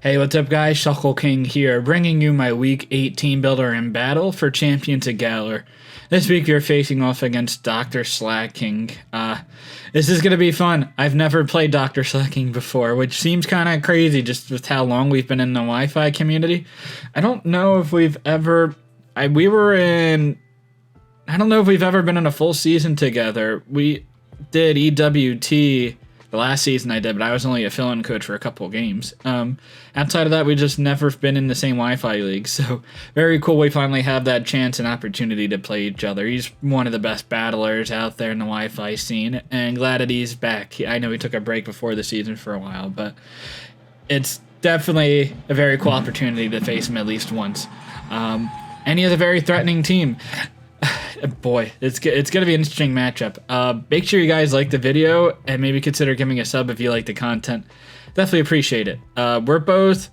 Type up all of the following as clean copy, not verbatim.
Hey, what's up guys? DrSlaking here, bringing you my Week 8 team builder in battle for Champions of Galar. This week you're facing off against DrSlaking. This is going to be fun. I've never played DrSlaking before, which seems kind of crazy just with how long we've been in the Wi-Fi community. I don't know if we've ever... I don't know if we've ever been in a full season together. We did EWT... the last season I did, but I was only a fill-in coach for a couple of games. Outside of that, we just never been in the same Wi-Fi league, so very cool we finally have that chance and opportunity to play each other. He's one of the best battlers out there in the Wi-Fi scene, and glad that he's back. I know he took a break before the season for a while, but it's definitely a very cool opportunity to face him at least once. And he has a very threatening team. Boy, it's going to be an interesting matchup. Make sure you guys like the video and maybe consider giving a sub if you like the content. Definitely appreciate it. We're both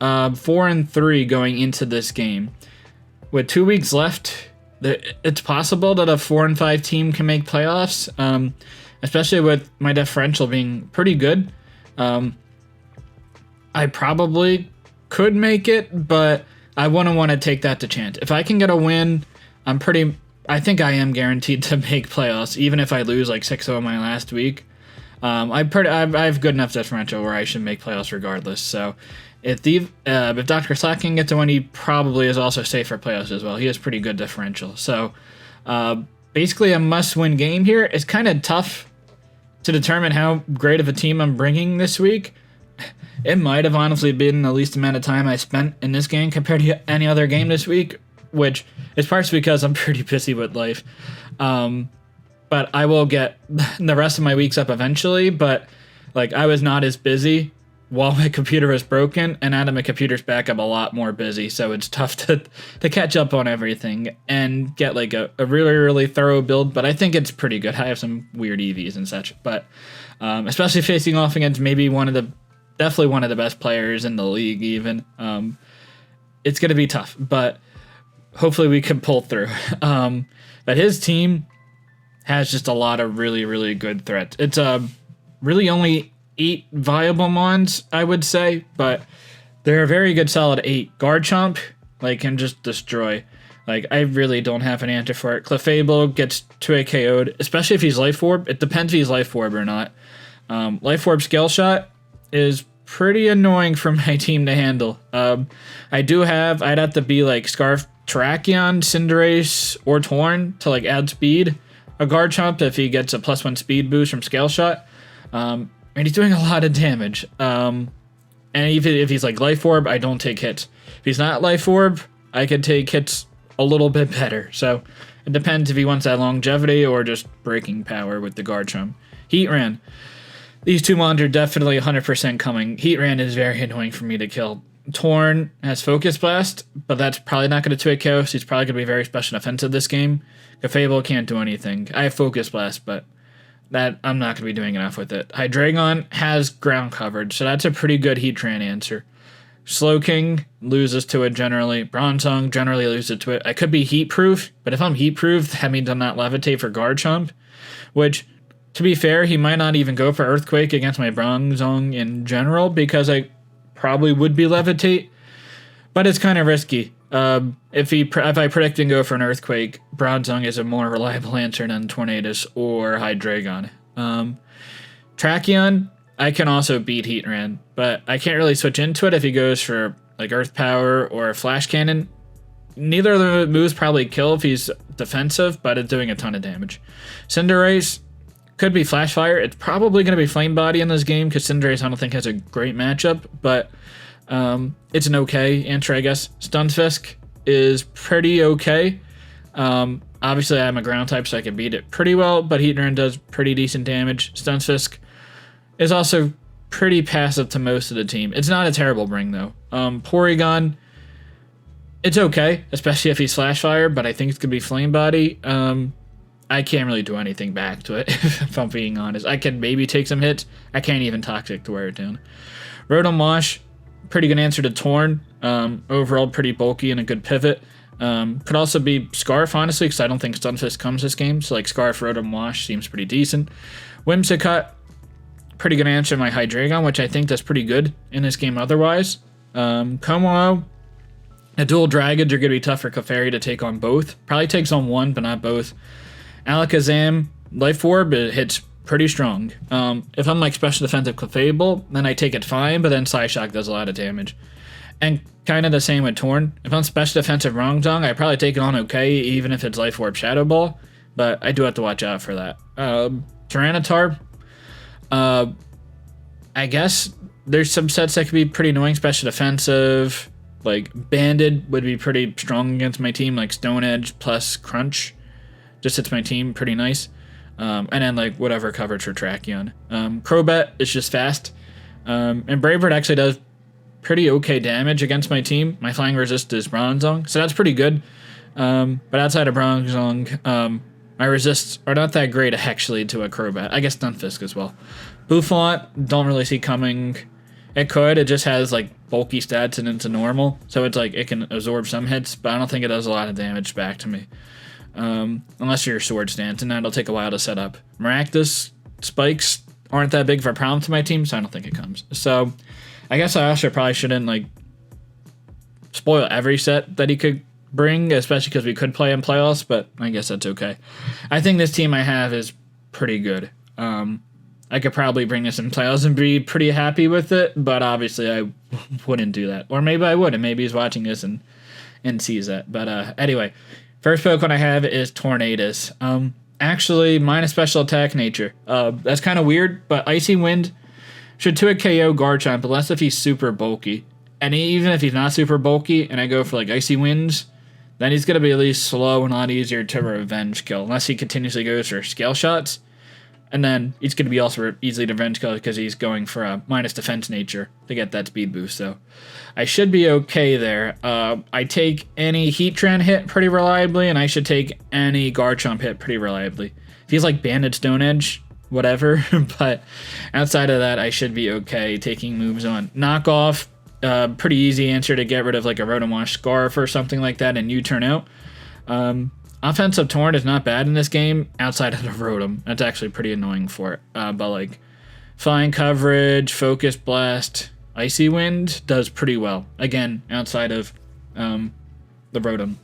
4-3 going into this game. With 2 weeks left, it's possible that a 4-5 team can make playoffs, especially with my differential being pretty good. I probably could make it, but I wouldn't want to take that to chance. If I can get a win, I think I am guaranteed to make playoffs, even if I lose like 6-0 my last week. I have good enough differential where I should make playoffs regardless. So if DrSlaking gets a win, he probably is also safe for playoffs as well. He has pretty good differential. So basically a must-win game here. It's kind of tough to determine how great of a team I'm bringing this week. It might have honestly been the least amount of time I spent in this game compared to any other game this week, which is partially because I'm pretty busy with life. But I will get the rest of my weeks up eventually, but like I was not as busy while my computer was broken, and now that my computer's back, I'm a lot more busy, so it's tough to catch up on everything and get like a really, really thorough build, but I think it's pretty good. I have some weird EVs and such, but especially facing off against maybe definitely one of the best players in the league even. It's going to be tough, but hopefully we can pull through. But his team has just a lot of really, really good threats. It's really only 8 viable mons, I would say, but they're a very good solid 8. Guard Chomp, like, can just destroy. Like, I really don't have an answer for it. Clefable gets 2 KO'd, especially if he's Life Orb. It depends if he's Life Orb or not. Life Orb Scale Shot is pretty annoying for my team to handle. I'd have to be like Scarf Terrakion, Cinderace, or Torn to like add speed. A Guard Chomp if he gets a +1 speed boost from Scale Shot. And he's doing a lot of damage. And even if he's like Life Orb, I don't take hits. If he's not Life Orb, I could take hits a little bit better. So it depends if he wants that longevity or just breaking power with the Guard Chomp. Heatran. These two mons are definitely 100% coming. Heatran is very annoying for me to kill. Torn has Focus Blast, but that's probably not going to 2 KO, so he's probably going to be very special offensive this game. Clefable can't do anything. I have Focus Blast, but that I'm not going to be doing enough with it. Hydreigon has ground coverage, so that's a pretty good Heatran answer. Slowking loses to it generally. Bronzong generally loses to it. I could be Heat-proof, but if I'm Heat-proof, that means I'm not Levitate for Guard Chomp, which, to be fair, he might not even go for Earthquake against my Bronzong in general, because I probably would be Levitate, but it's kind of risky. If I predict and go for an Earthquake, Bronzong is a more reliable answer than Tornadus or Hydreigon. Terrakion, I can also beat Heatran, but I can't really switch into it if he goes for like Earth Power or Flash Cannon. Neither of the moves probably kill if he's defensive, but it's doing a ton of damage. Cinderace could be Flash Fire. It's probably going to be Flame Body in this game because Cinderace I don't think has a great matchup, but it's an okay answer, I guess. Stunfisk is pretty okay. Obviously, I'm a ground type, so I can beat it pretty well, but Heatran does pretty decent damage. Stunfisk is also pretty passive to most of the team. It's not a terrible bring, though. Porygon, it's okay, especially if he's Flash Fire, but I think it's going to be Flame Body. I can't really do anything back to it, if I'm being honest. I can maybe take some hits. I can't even Toxic to wear it down. Rotom-Wash, pretty good answer to Torn. Overall, pretty bulky and a good pivot. Could also be Scarf, honestly, because I don't think Stunfisk comes this game. So, like, Scarf, Rotom-Wash seems pretty decent. Whimsicott, pretty good answer to my Hydreigon, which I think that's pretty good in this game otherwise. Como, the dual dragons are going to be tough for Clefairy to take on both. Probably takes on one, but not both. Alakazam, Life Orb, it hits pretty strong. If I'm like special defensive Clefable, then I take it fine, but then Psyshock does a lot of damage. And kind of the same with Torn. If I'm special defensive Rongzong, I probably take it on okay, even if it's Life Orb Shadow Ball, but I do have to watch out for that. Tyranitar, I guess there's some sets that could be pretty annoying, special defensive. Like, Banded would be pretty strong against my team, like Stone Edge plus Crunch. Just hits my team pretty nice. And then, like, whatever coverage for Tracheon. Crobat is just fast. And Brave Bird actually does pretty okay damage against my team. My flying resist is Bronzong, so that's pretty good. But outside of Bronzong, my resists are not that great actually to a Crobat. I guess Stunfisk as well. Bouffant, don't really see coming. It could. It just has like bulky stats and it's normal, so it's like it can absorb some hits, but I don't think it does a lot of damage back to me. Unless you're Sword Stance, and that'll take a while to set up. Maractus spikes aren't that big of a problem to my team, so I don't think it comes. So I guess I also probably shouldn't like spoil every set that he could bring, especially because we could play in playoffs, but I guess that's okay. I think this team I have is pretty good. I could probably bring this in playoffs and be pretty happy with it, but obviously I wouldn't do that. Or maybe I would, and maybe he's watching this and sees that. But anyway, first Pokemon I have is Tornadus. Actually, minus special attack nature. That's kind of weird, but Icy Wind should 2-hit KO Garchomp, unless if he's super bulky. And even if he's not super bulky, and I go for like Icy Winds, then he's going to be at least slow and a lot easier to revenge kill, unless he continuously goes for Scale Shots. And then he's going to be also easily to revenge kill because he's going for a minus defense nature to get that speed boost. So I should be okay there. I take any Heatran hit pretty reliably, and I should take any Garchomp hit pretty reliably. If he's like Banded Stone Edge, whatever. But outside of that, I should be okay taking moves on. Knockoff, pretty easy answer to get rid of like a Rotom-Wash Scarf or something like that, and you turn out. Offensive Torn is not bad in this game outside of the Rotom. That's actually pretty annoying for it. But like Flying Coverage, Focus Blast, Icy Wind does pretty well. Again, outside of the Rotom.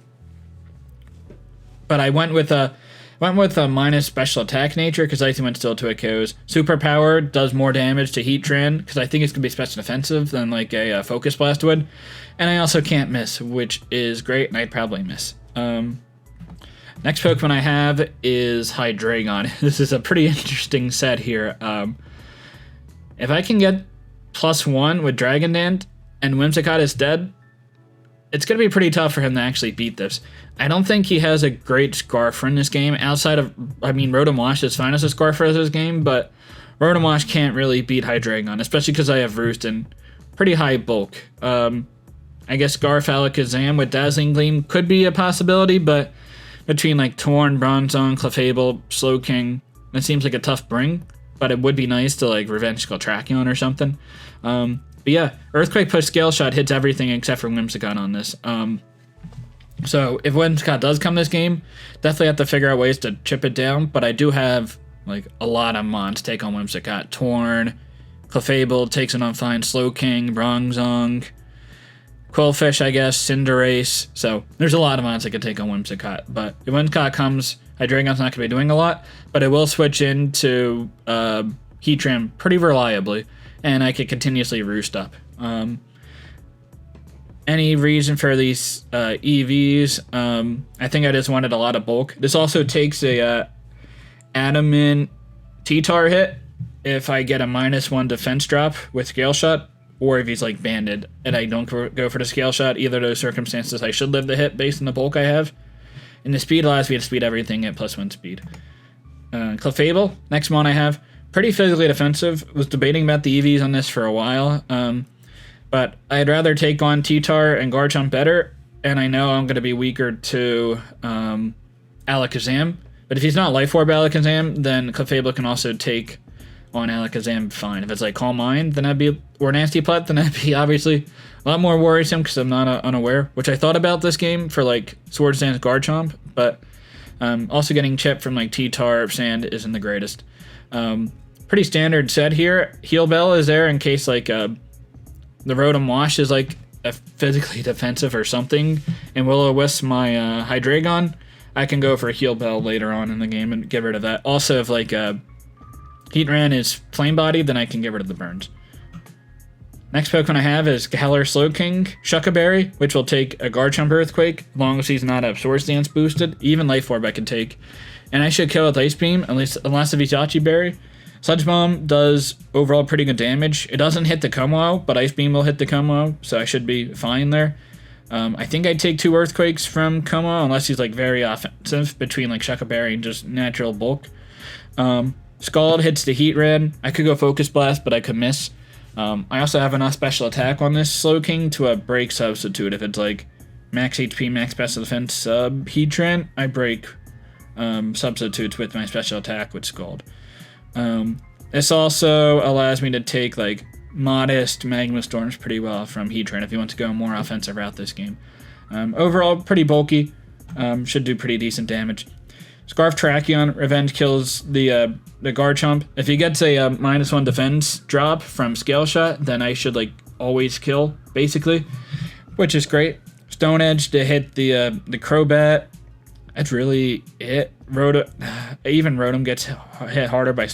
But I went with a minus special attack nature because Icy Wind still 2-hit KOs. Superpower does more damage to Heatran because I think it's going to be special defensive than like a Focus Blast would. And I also can't miss, which is great, and I'd probably miss. Next Pokemon I have is Hydreigon. This is a pretty interesting set here. If I can get +1 with Dragon Dance and Whimsicott is dead, it's going to be pretty tough for him to actually beat this. I don't think he has a great Scarfer in this game, outside of, Rotom-Wash is fine as a Scarfer in this game, but Rotom-Wash can't really beat Hydreigon, especially because I have Roost and pretty high bulk. I guess Scarf Alakazam with Dazzling Gleam could be a possibility, but between like Torn, Bronzong, Clefable, Slowking, that seems like a tough bring, but it would be nice to like Revenge Kill Tracheon or something. But yeah, Earthquake Push Scale Shot hits everything except for Whimsicott on this. So if Whimsicott does come this game, definitely have to figure out ways to chip it down, but I do have like a lot of mons take on Whimsicott. Torn, Clefable takes it on fine, Slowking, Bronzong, Quillfish, I guess, Cinderace. So there's a lot of mons that can take on Whimsicott. But if Whimsicott comes, Hydreigon's not going to be doing a lot, but it will switch into Heatran pretty reliably, and I could continuously Roost up. Any reason for these EVs? I think I just wanted a lot of bulk. This also takes a Adamant T-Tar hit if I get a -1 defense drop with Scale Shot, or if he's like Banded and I don't go for the Scale Shot. Either of those circumstances, I should live the hit based on the bulk I have. And the speed allows me to speed everything at +1 speed. Clefable, next one I have. Pretty physically defensive. Was debating about the EVs on this for a while. But I'd rather take on T-Tar and Garchomp better. And I know I'm going to be weaker to Alakazam. But if he's not Life Orb Alakazam, then Clefable can also take on Alakazam fine. If it's like Calm Mind, then that'd be, or Nasty Plot, then that'd be obviously a lot more worrisome because I'm not unaware, which I thought about this game for like Swords Dance Garchomp, but also getting chipped from like T-Tar Sand isn't the greatest. pretty standard set here. Heal Bell is there in case like the Rotom Wash is like a physically defensive or something, and Will-O-Wisp my Hydreigon. I can go for Heal Bell later on in the game and get rid of that. Also, if like Heatran is Flame Body, then I can get rid of the burns. Next Pokemon I have is Galar Slowking Shuckaberry, which will take a Garchomp Earthquake, as long as he's not Swords Dance boosted. Even Life Orb I can take. And I should kill with Ice Beam, at least unless if he's Yachi Berry. Sludge Bomb does overall pretty good damage. It doesn't hit the Como, but Ice Beam will hit the Como, so I should be fine there. I think I'd take 2 Earthquakes from Como, unless he's like very offensive between like Shuckaberry and just natural bulk. Scald hits the Heatran. I could go Focus Blast, but I could miss. I also have enough special attack on this Slowking to a break substitute. If it's like max HP, max special defense sub Heatran, I break substitutes with my special attack with Scald. This also allows me to take like modest Magma Storms pretty well from Heatran if you want to go a more offensive route this game. Overall, pretty bulky. Should do pretty decent damage. Scarf Tracheon, Revenge kills the Garchomp. If he gets a -1 defense drop from Scale Shot, then I should like always kill, basically, which is great. Stone Edge to hit the Crobat. That's really it. Even Rotom gets hit harder by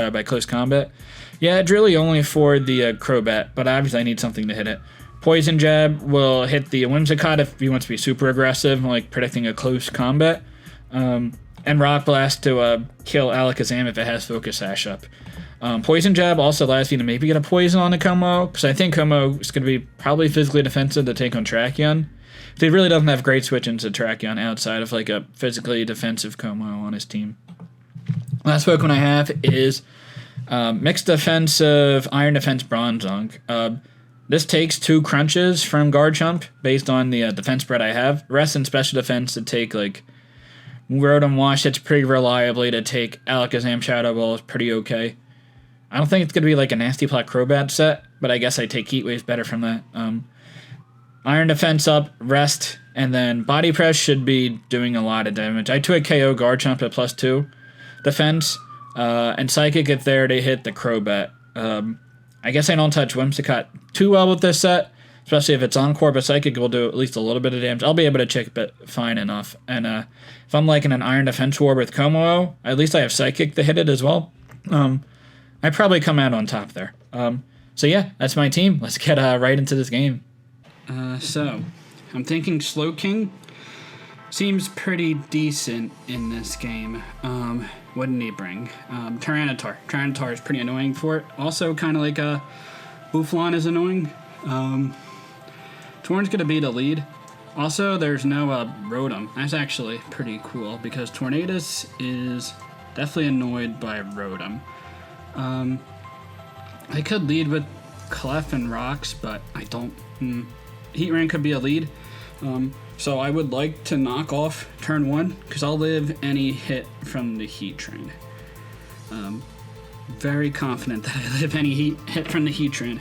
by close combat. Yeah, it's really only for the Crobat, but obviously I need something to hit it. Poison Jab will hit the Whimsicott if he wants to be super aggressive, like predicting a close combat. And Rock Blast to kill Alakazam if it has Focus Sash up. Poison Jab also allows you to maybe get a Poison on the Como, because I think Como is going to be probably physically defensive to take on Tracheon. But he really doesn't have great switch-ins to Tracheon outside of like a physically defensive Como on his team. Last Pokemon I have is Mixed Defensive Iron Defense Bronzong. This takes 2 crunches from Garchomp based on the defense spread I have. Rest and special defense to take like Rotom Wash hits pretty reliably to take Alakazam Shadow Ball is pretty okay. I don't think it's going to be like a Nasty Plot Crobat set, but I guess I take Heat Waves better from that. Iron Defense up, Rest, and then Body Press should be doing a lot of damage. I took KO Garchomp at +2 defense, and Psychic if there to hit the Crobat. I guess I don't touch Whimsicott too well with this set, especially if it's Encore, but Psychic will do at least a little bit of damage. I'll be able to check it fine enough. And if I'm like in an Iron Defense War with Como, at least I have Psychic to hit it as well. I probably come out on top there. So yeah, that's my team. Let's get right into this game. So, I'm thinking Slowking seems pretty decent in this game. What did he bring? Tyranitar. Tyranitar is pretty annoying for it. Also, kind of like Bouffalant is annoying. Torn's going to be the lead. Also, there's no Rotom. That's actually pretty cool because Tornadus is definitely annoyed by Rotom. I could lead with Clef and Rocks, but I don't. Heatran could be a lead. So I would like to knock off turn 1 because I'll live any hit from the Heatran. Very confident that I live any hit from the Heatran.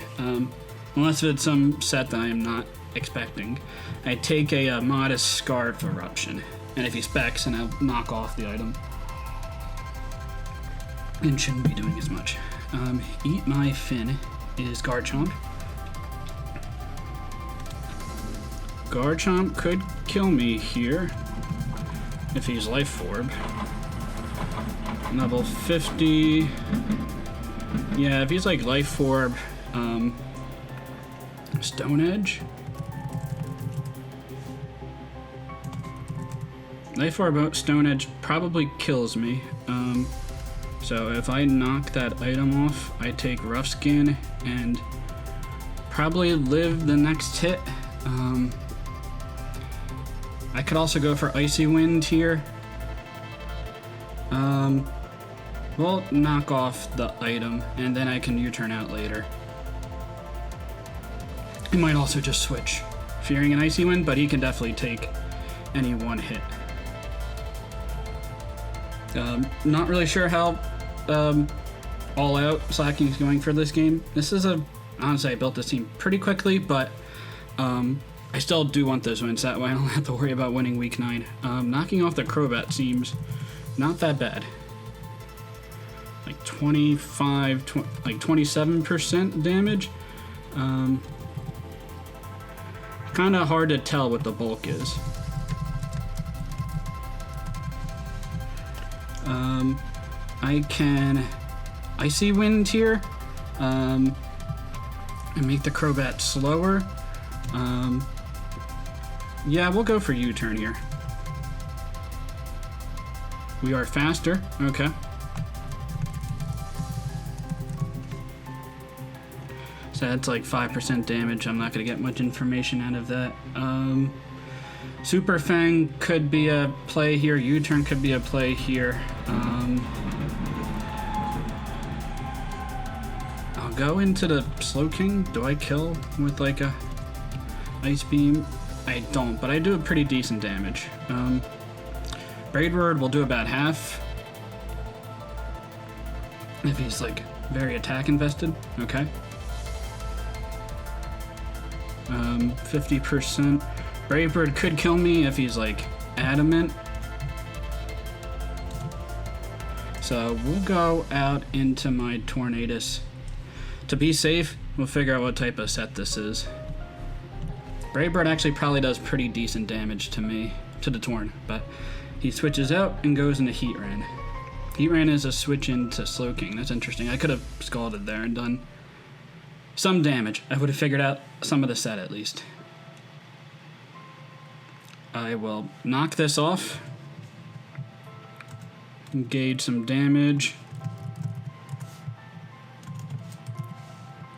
Unless it's some set that I am not expecting. I take a modest Scarf Eruption, and if he specs, and I'll knock off the item. And shouldn't be doing as much. Eat My Fin is Garchomp. Garchomp could kill me here if he's Life Orb. Level 50. Yeah, if he's like Life Orb, Stone Edge. Life Orb Stone Edge probably kills me. So if I knock that item off, I take Rough Skin and probably live the next hit. I could also go for Icy Wind here. We'll knock off the item, and then I can U-turn out later. He might also just switch, fearing an Icy Wind, but he can definitely take any one hit. Not really sure how all out Slaking is going for this game. This is honestly, I built this team pretty quickly, but I still do want those wins. That way I don't have to worry about winning week 9. Knocking off the Crobat seems not that bad. like 25, like 27% damage. Kind of hard to tell what the bulk is. I can Icy Wind here, and make the Crobat slower. Yeah, we'll go for U-turn here. We are faster, okay. So that's like 5% damage. I'm not gonna get much information out of that. Super Fang could be a play here. U-turn could be a play here. I'll go into the Slowking. Do I kill with like a Ice Beam? I don't, but I do a pretty decent damage. Braid Word will do about half. If he's like very attack invested, okay. 50%. Brave Bird could kill me if he's like adamant. So we'll go out into my Tornadus. To be safe, we'll figure out what type of set this is. Brave Bird actually probably does pretty decent damage to me, to the Torn, but he switches out and goes into Heatran. Heatran is a switch into Slowking. That's interesting. I could have Scalded there and done some damage. I would have figured out some of the set at least. I will knock this off. Engage some damage.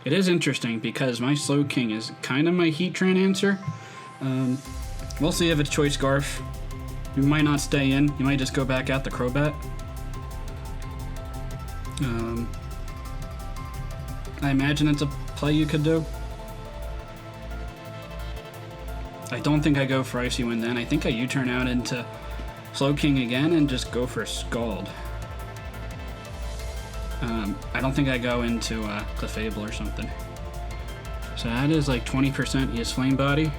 It is interesting because my Slowking is kind of my Heatran answer. We'll see if it's Choice Scarf. You might not stay in. You might just go back out the Crobat. I imagine it's a play you could do. I don't think I go for Icy Wind then. I think I U-turn out into Slowking again and just go for Scald. I don't think I go into Clefable or something. So that is like 20%. He has Flame Body.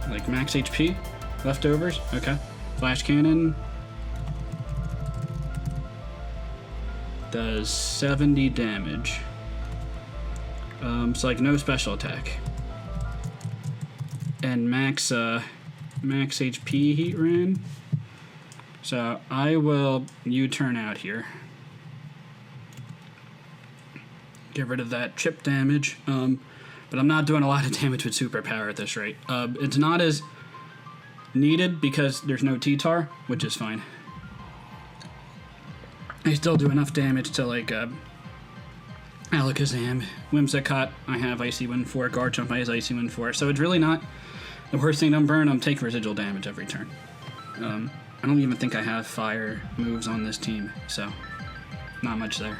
Like max HP. Leftovers. Okay. Flash Cannon. Does 70 damage. It's like no special attack. And max HP Heatran. So I will U-turn out here. Get rid of that chip damage. But I'm not doing a lot of damage with Superpower at this rate. It's not as needed because there's no T-Tar, which is fine. I still do enough damage to like Alakazam, Whimsicott. I have Icy Wind for Garchomp. I have Icy Wind for. So it's really not the worst thing to burn. I'm taking residual damage every turn. I don't even think I have fire moves on this team, so not much there.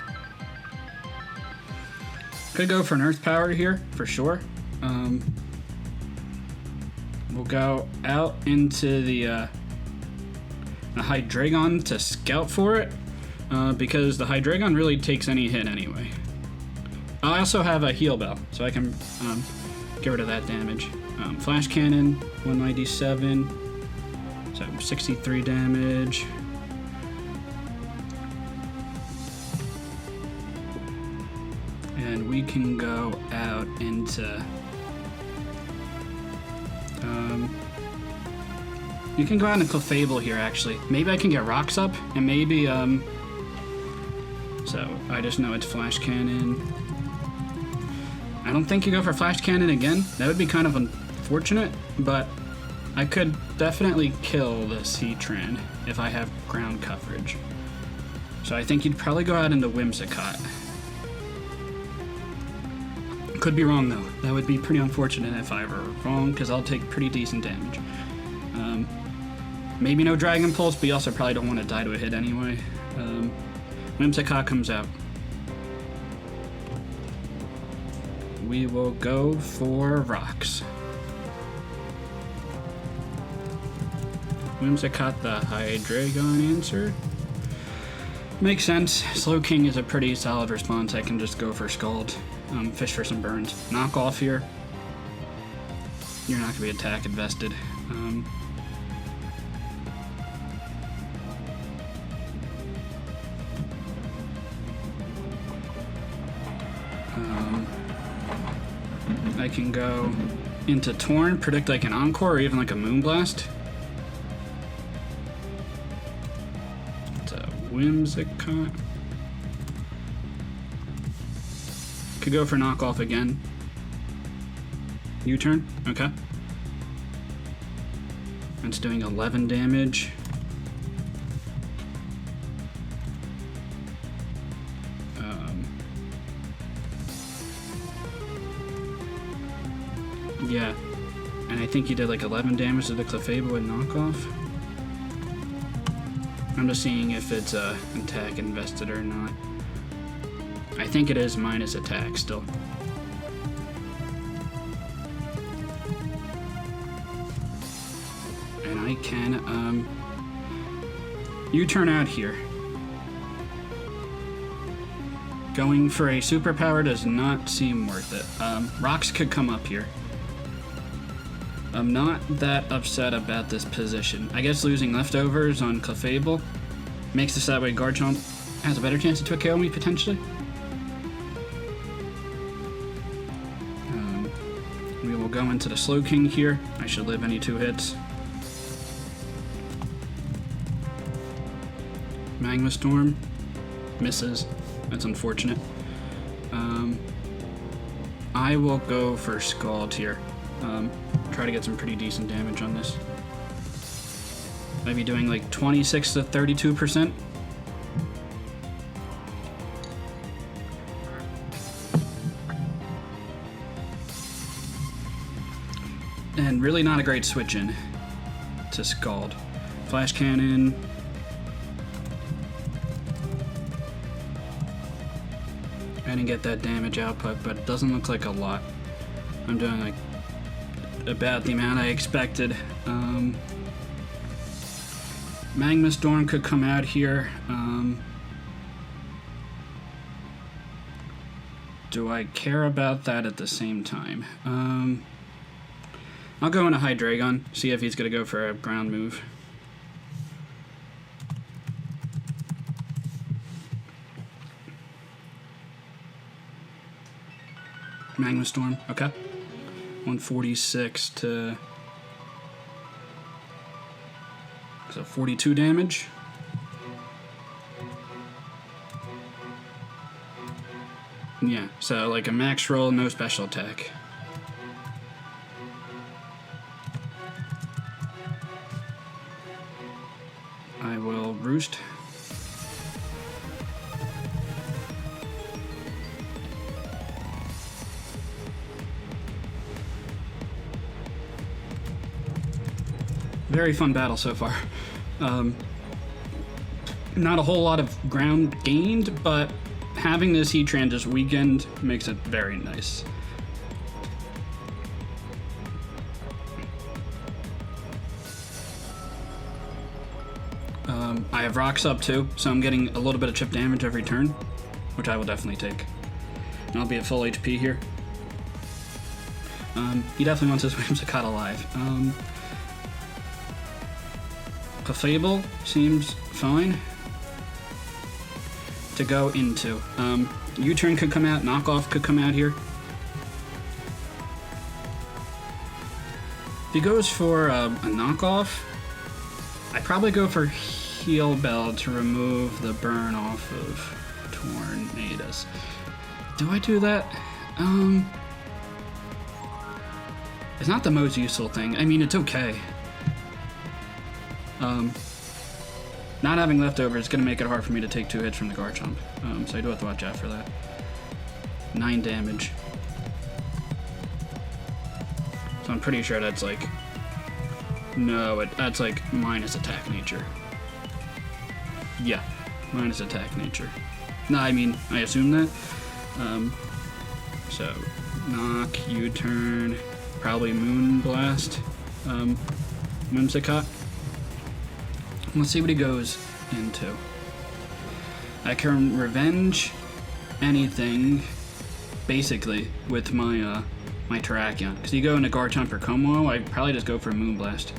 Could go for an Earth Power here for sure. We'll go out into the Hydreigon to scout for it. Because the Hydreigon really takes any hit anyway. I also have a Heal Bell, so I can get rid of that damage. Flash Cannon, 197, so 63 damage. And we can go out into... you can go out into Clefable here, actually. Maybe I can get Rocks up, and maybe, so I just know it's Flash Cannon. I don't think you go for Flash Cannon again. That would be kind of unfortunate, but I could definitely kill this Heatran if I have ground coverage. So I think you'd probably go out into Whimsicott. Could be wrong though. That would be pretty unfortunate if I were wrong, because I'll take pretty decent damage. Maybe no Dragon Pulse, but you also probably don't want to die to a hit anyway. Whimsicott comes out. We will go for Rocks. Whimsicott the Hydreigon answer. Makes sense. Slowking is a pretty solid response. I can just go for Scald. Fish for some burns. Knock off here. You're not going to be attack invested. I can go into Torn, predict like an Encore or even like a Moonblast. It's a Whimsicott. Could go for knockoff again. U-turn, okay. It's doing 11 damage. Yeah, and I think he did like 11 damage to the Clefable with knockoff. I'm just seeing if it's attack invested or not. I think it is minus attack still. And I can U-turn out here. Going for a superpower does not seem worth it. Rocks could come up here. I'm not that upset about this position. I guess losing leftovers on Clefable makes this that way Garchomp has a better chance to KO me potentially. We will go into the DrSlaking here. I should live any 2 hits. Magma Storm misses. That's unfortunate. I will go for Scald here. Try to get some pretty decent damage on this. Maybe doing like 26 to 32%. And really not a great switch in to Scald. Flash Cannon. I didn't get that damage output, but it doesn't look like a lot. I'm doing like about the amount I expected. Magma Storm could come out here. Do I care about that at the same time? I'll go into Hydreigon, see if he's gonna go for a ground move. Magma Storm, okay. 146 to... so 42 damage. Yeah, so like a max roll, no special attack. I will Roost. Very fun battle so far. Not a whole lot of ground gained, but having this Heatran just weakened makes it very nice. I have rocks up too, so I'm getting a little bit of chip damage every turn, which I will definitely take. And I'll be at full HP here. He definitely wants his Whimsicott alive. Clefable seems fine to go into. U-turn could come out, knockoff could come out here. If he goes for a knockoff, I'd probably go for Heal Bell to remove the burn off of Tornadus. Do I do that? It's not the most useful thing. I mean, it's okay. Not having leftovers is going to make it hard for me to take 2 hits from the Garchomp. So I do have to watch out for that. 9 damage. So I'm pretty sure that's like... no, that's like minus attack nature. Yeah, minus attack nature. No, I mean, I assume that. So, knock, U-turn, probably Moonblast, Whimsicott. Let's see what he goes into. I can revenge anything, basically, with my my Terrakion. Because you go into Garchomp or Como, I'd probably just go for a Moonblast.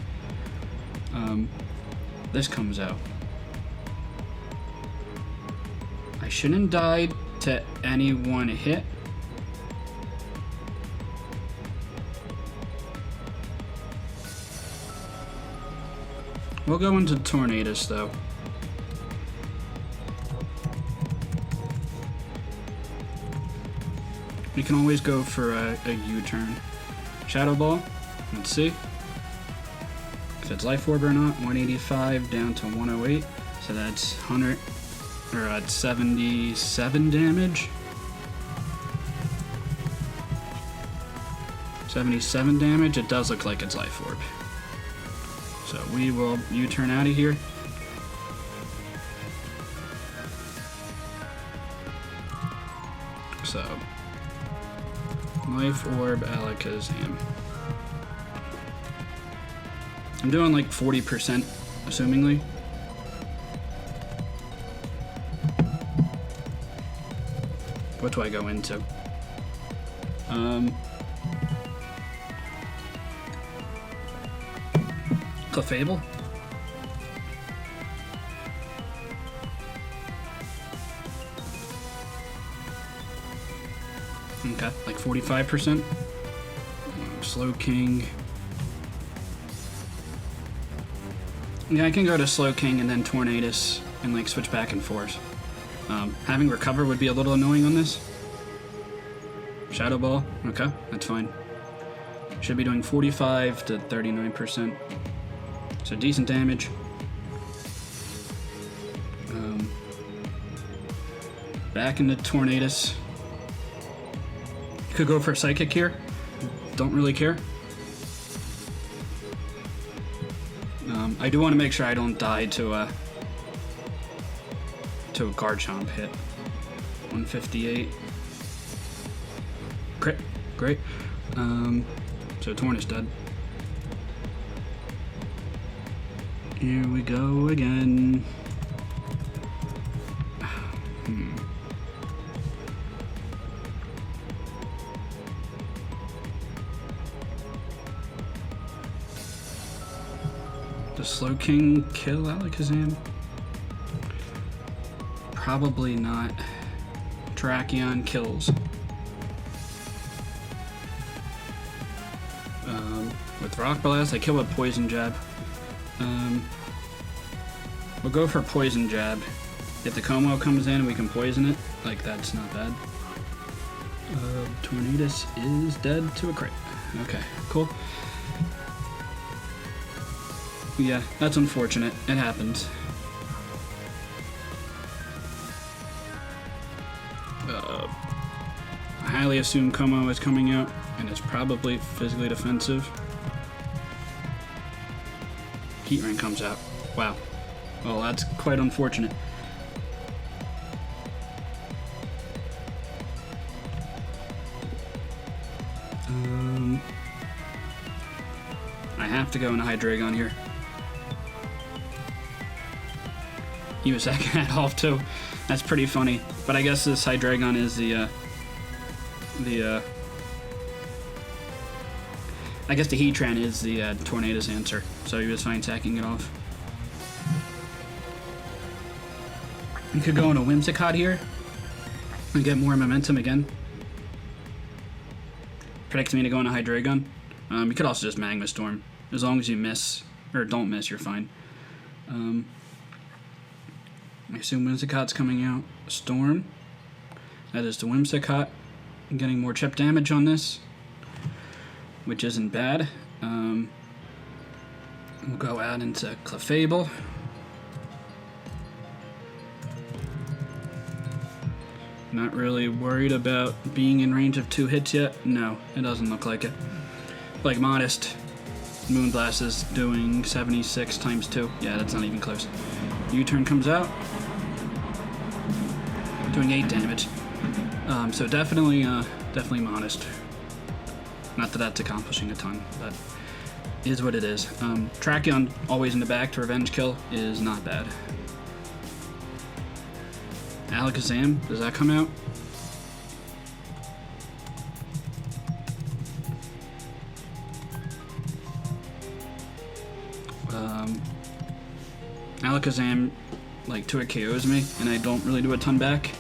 This comes out. I shouldn't die to any one hit. We'll go into Tornadus, though. We can always go for a U-turn. Shadow Ball. Let's see if it's Life Orb or not. 185 down to 108. So that's 100, or at 77 damage. 77 damage. It does look like it's Life Orb. So we will U-turn out of here. So, Life Orb, Alakazam. I'm doing like 40%, assumingly. What do I go into? Clefable? Okay, like 45%. Slowking. Yeah, I can go to Slowking and then Tornadus and like switch back and forth. Having Recover would be a little annoying on this. Shadow Ball, okay, that's fine. Should be doing 45 to 39%. So decent damage. Back into Tornadus. Could go for a Psychic here. Don't really care. I do want to make sure I don't die to a Garchomp hit. 158. Crit. Great. So Torn is dead. Here we go again. Does Slowking kill Alakazam? Probably not. Terrakion kills. With Rock Blast, I kill with Poison Jab. We'll go for Poison Jab. If the Como comes in, we can poison it. Like, that's not bad. Tornadus is dead to a crit. Okay, cool. Yeah, that's unfortunate. It happens. I highly assume Como is coming out, and it's probably physically defensive. Heatran comes out. Wow. Well, that's quite unfortunate. I have to go into Hydreigon here. He was second at off too. That's pretty funny. But I guess this Hydreigon is I guess the Heatran is the Tornadus answer. So he was fine attacking it off. You could go into Whimsicott here and get more momentum again. Predicts me to go into Hydreigon. You could also just Magma Storm. As long as you miss, or don't miss, you're fine. I assume Whimsicott's coming out. Storm. That is the Whimsicott. I'm getting more chip damage on this, which isn't bad. We'll go out into Clefable. Not really worried about being in range of 2 hits yet. No, it doesn't look like it. Like Modest, Moonblast is doing 76 times 2. Yeah, that's not even close. U-turn comes out, doing 8 damage. So definitely Modest. Not that that's accomplishing a ton, but is what it is. Terrakion always in the back to revenge kill is not bad. Alakazam, does that come out? Alakazam, like, 2-hit KOs me, and I don't really do a ton back.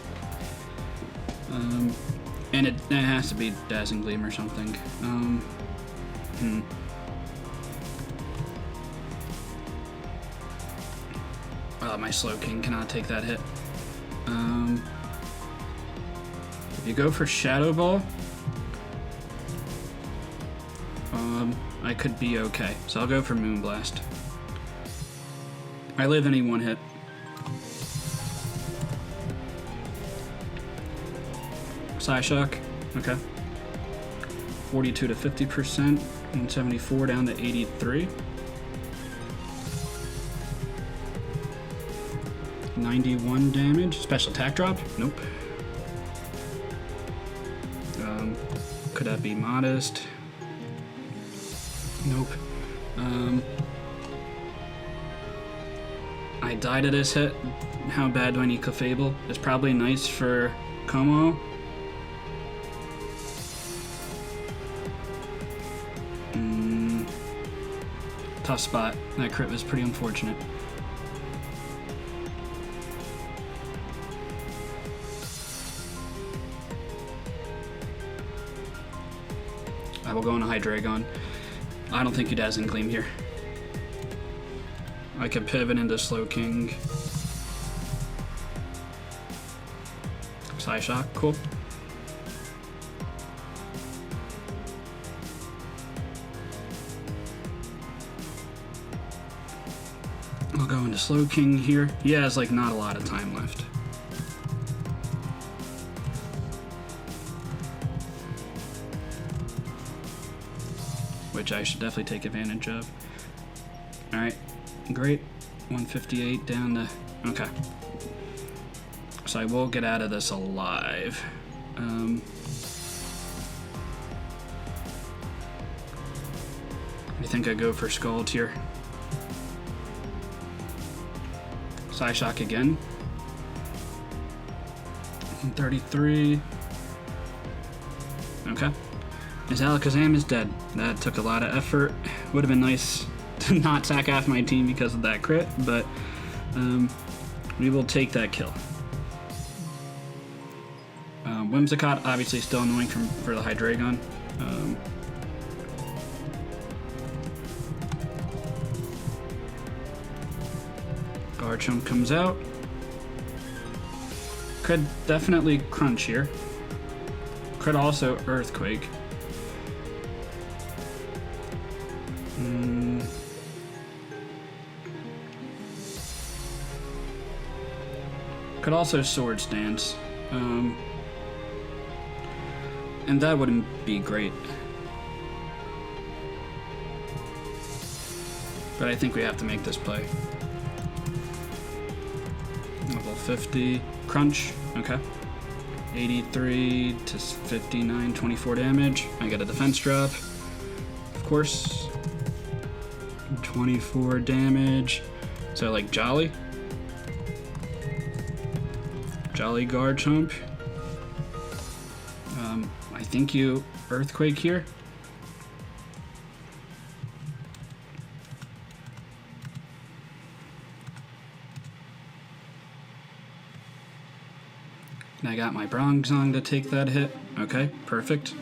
And it has to be Dazzling Gleam or something. My Slowking cannot take that hit. If you go for Shadow Ball, I could be okay. So I'll go for Moonblast. I live any one hit. Psyshock, okay. 42 to 50%, 174 down to 83. 91 damage. Special attack drop? Nope. Could that be modest? Nope. I died to this hit. How bad do I need Clefable? It's probably nice for Como. Tough spot. That crit was pretty unfortunate. I will go on a Hydreigon. I don't think he does in Gleam here. I could pivot into Slowking. Psyshock, cool. I'll go into Slowking here. He has like not a lot of time left. Which I should definitely take advantage of. Alright, great. 158 down to... Okay. So I will get out of this alive. I think I go for Scald here. Psyshock again. 33. Okay. His Alakazam is dead. That took a lot of effort. Would have been nice to not sack half my team because of that crit, but we will take that kill. Whimsicott obviously still annoying for the Hydreigon. Garchomp comes out. Could definitely Crunch here. Could also Earthquake. Could also Swords Dance. And that wouldn't be great. But I think we have to make this play. Level 50. Crunch. Okay. 83 to 59, 24 damage. I get a defense drop. Of course. 24 damage. So like Jolly. Jolly Garchomp. I think you Earthquake here. And I got my Bronzong to take that hit. Okay, perfect.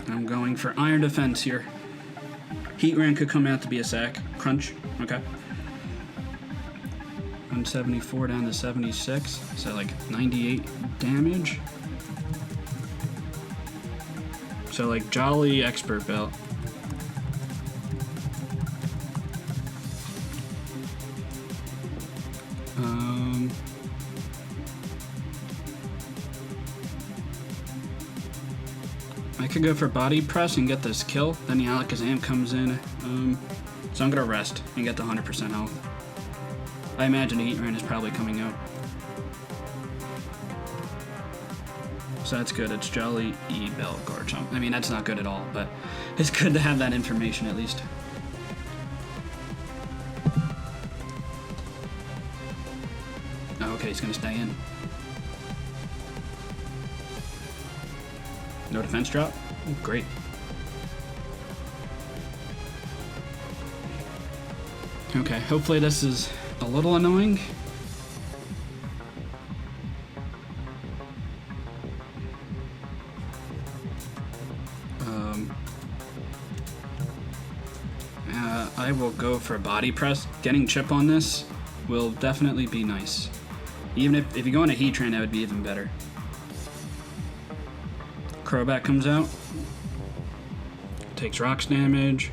I'm going for Iron Defense here. Heatran could come out to be a sack. Crunch. Okay. 174 down to 76. So like 98 damage. So like Jolly Expert Belt. I could go for Body Press and get this kill. Then the Alakazam comes in. So I'm gonna rest and get to 100% health. I imagine Heatran is probably coming out. So that's good. It's Jolly E-Bell Garchomp. I mean, that's not good at all, but it's good to have that information at least. Oh, okay, he's gonna stay in. No defense drop? Great. Okay, hopefully this is a little annoying. I will go for body press. Getting chip on this will definitely be nice. Even if you go on a heat train, that would be even better. Crobat comes out. Takes rocks damage.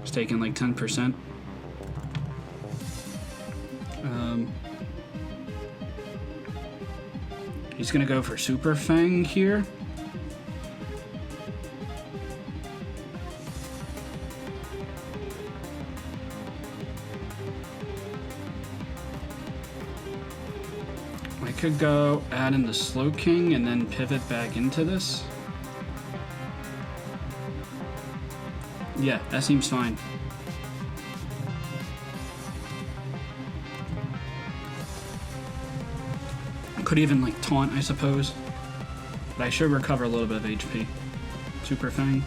It's taking like 10%. He's gonna go for Super Fang here. I could go add in the DrSlaking and then pivot back into this. Yeah, that seems fine. Could even like taunt, I suppose. But I should recover a little bit of HP. Super Fang.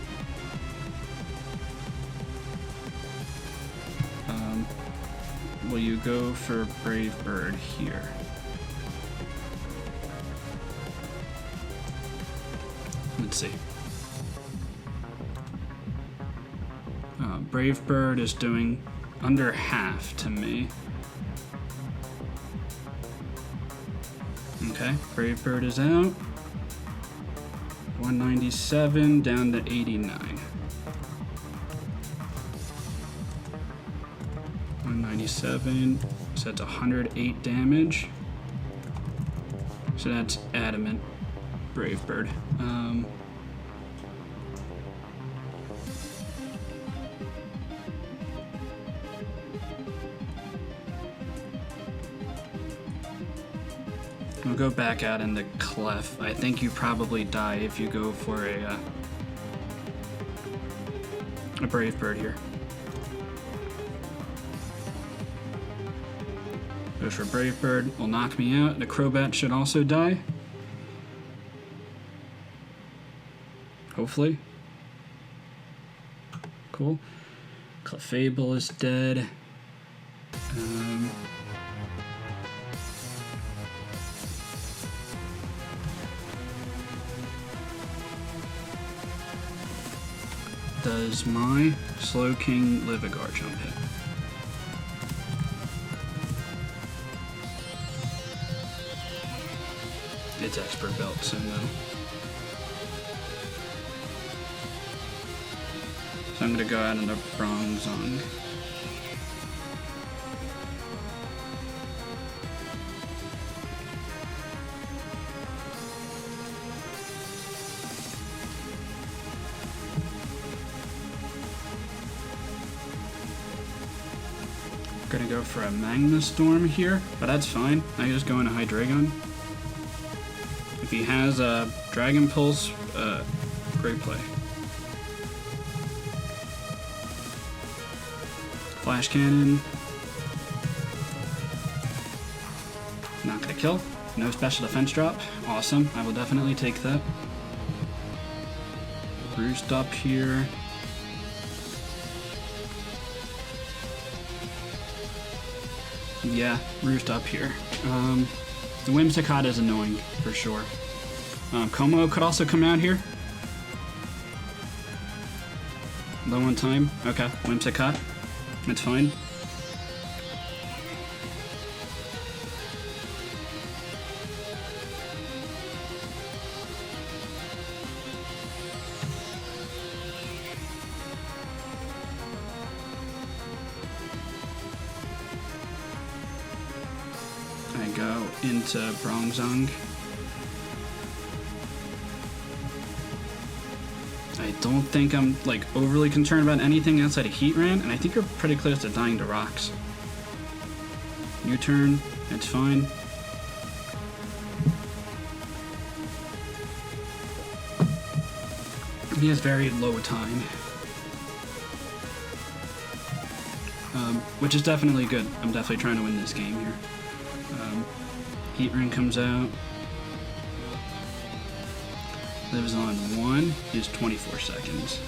Will you go for Brave Bird here? Let's see. Brave Bird is doing under half to me. Okay, Brave Bird is out. 197 down to 89. 197, so that's 108 damage. So that's adamant. Brave Bird. I'll go back out in the Clef. I think you probably die if you go for a Brave Bird here. Goes for Brave Bird, will knock me out. The Crobat should also die. Hopefully. Cool. Clefable is dead. Does my DrSlaking live a Garchomp hit? It's Expert Belt, so no. So I'm gonna go out in the Bronzong. Gonna go for a Magma Storm here, but that's fine. I can just go into Hydreigon. If he has a Dragon Pulse, great play. Flash Cannon. Not gonna kill. No special defense drop. Awesome. I will definitely take that. Roost up here. Yeah, Roost up here. The Whimsicott is annoying, for sure. Como could also come out here. Low on time. Okay, Whimsicott. That's fine. I go into Bronzong. I don't think I'm like overly concerned about anything outside of Heatran, and I think you're pretty close to dying to rocks. U-turn, it's fine. He has very low time. Which is definitely good. I'm definitely trying to win this game here. Heatran comes out. Lives on 1 is 24 seconds.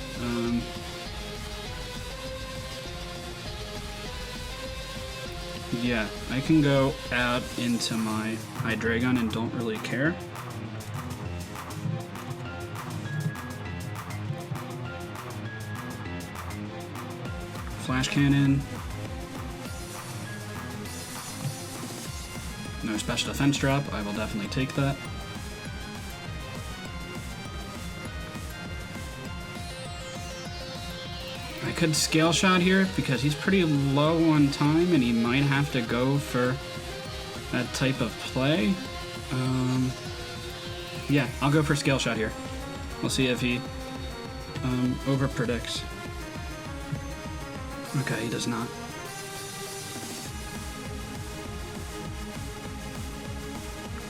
Yeah, I can go out into my Hydreigon and don't really care. flash cannon. No special defense drop. I will definitely take that. I could scale shot here because he's pretty low on time and he might have to go for that type of play. Yeah, I'll go for scale shot here. We'll see if he over predicts. Okay, he does not.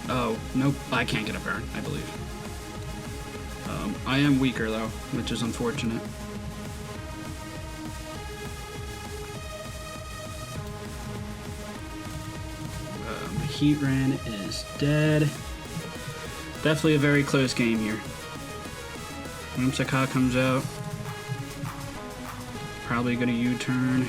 Oh, nope, I can't get a burn, I believe. I am weaker though, which is unfortunate. Heat Ran is dead. Definitely a very close game here. Whimsicott comes out. Probably gonna U-turn.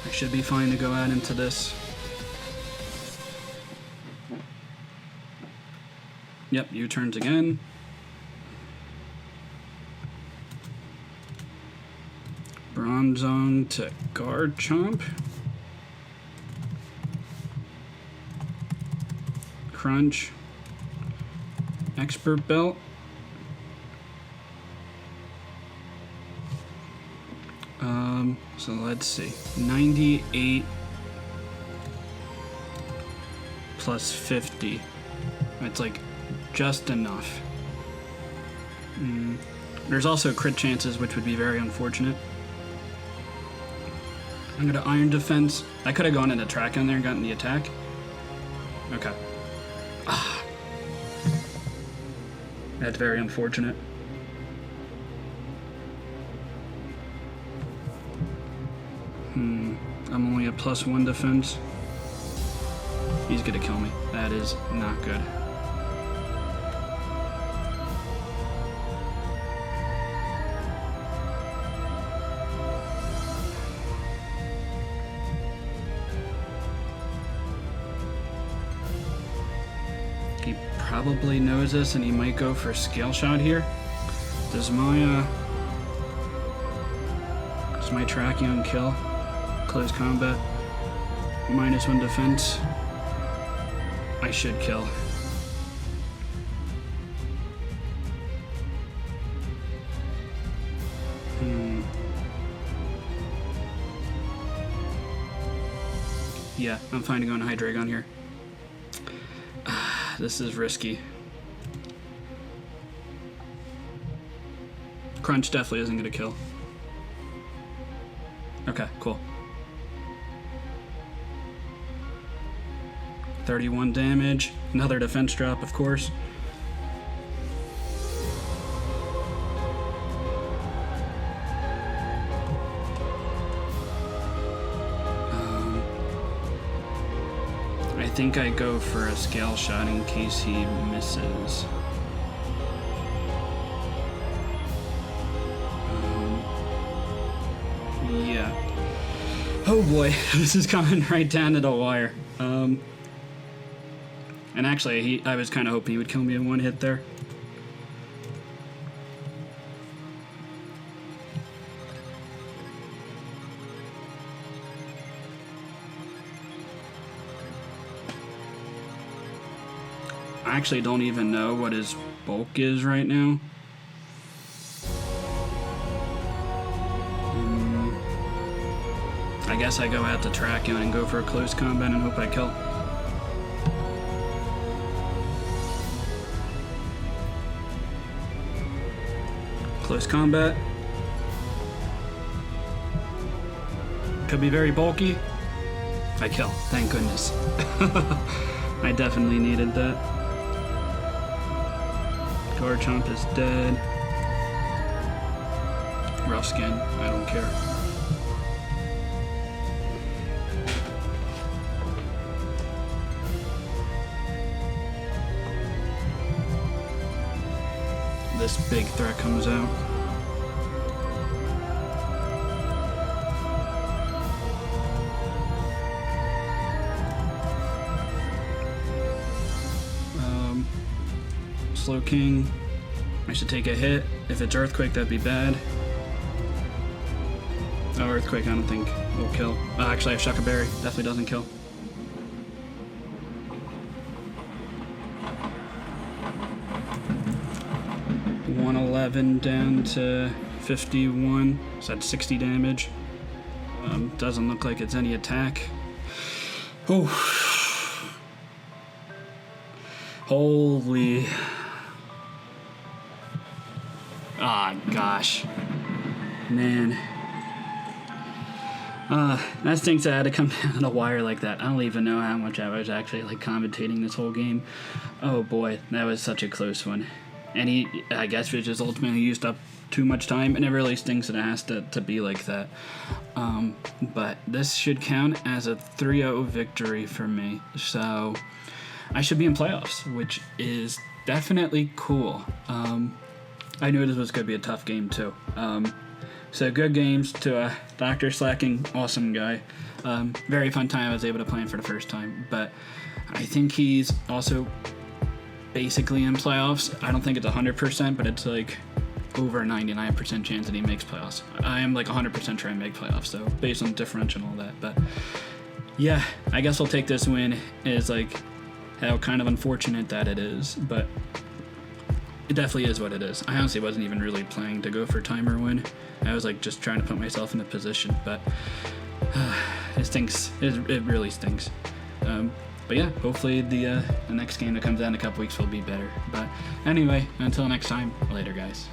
I should be fine to go out into this. Yep, U-turns again. Bronzong to guard chomp. Crunch. Expert belt. So let's see. 98 plus 50. It's like just enough. There's also crit chances, which would be very unfortunate. I'm gonna Iron Defense. I could have gone into track on there and gotten the attack. Okay. That's very unfortunate. I'm only at +1 defense. He's gonna kill me. That is not good. He probably knows this and he might go for scale shot here. Does my Tracheon kill? Close combat. -1 defense. I should kill. Yeah, I'm fine to go into Hydreigon here. This is risky. Crunch definitely isn't going to kill. Okay, cool. 31 damage. Another defense drop, of course. I think I go for a scale shot in case he misses. Yeah. Oh boy, this is coming right down to the wire. And actually, I was kind of hoping he would kill me in one hit there. I actually don't even know what his bulk is right now. I guess I go out to Tracheon and go for a close combat and hope I kill. Close combat. Could be very bulky. I kill, thank goodness. I definitely needed that. Garchomp is dead. Rough skin, I don't care. This big threat comes out. DrSlaking. I should take a hit. If it's Earthquake, that'd be bad. Oh, Earthquake, I don't think will kill. Actually, I have Shuckaberry. Definitely doesn't kill. $111 down to 51. So that's 60 damage. Doesn't look like it's any attack. Oh. Holy. Ah, gosh. Man. That stinks I had to come down a wire like that. I don't even know how much I was actually like commentating this whole game. Oh boy, that was such a close one. And he, I guess, we just ultimately used up too much time, and it really stinks that it has to be like that. But this should count as a 3-0 victory for me. So I should be in playoffs, which is definitely cool. I knew this was going to be a tough game too. So good games to DrSlaking, awesome guy. Very fun time. I was able to play him for the first time, but I think he's also basically in playoffs. I don't think it's 100%, but it's like over a 99% chance that he makes playoffs. I am like 100% trying to make playoffs, so based on differential and all that. But yeah, I guess I'll take this win. Is like how kind of unfortunate that it is, but it definitely is what it is. I honestly wasn't even really planning to go for timer win. I was like just trying to put myself in a position, but it stinks. It really stinks. But yeah, hopefully the next game that comes out in a couple weeks will be better. But anyway, until next time, later guys.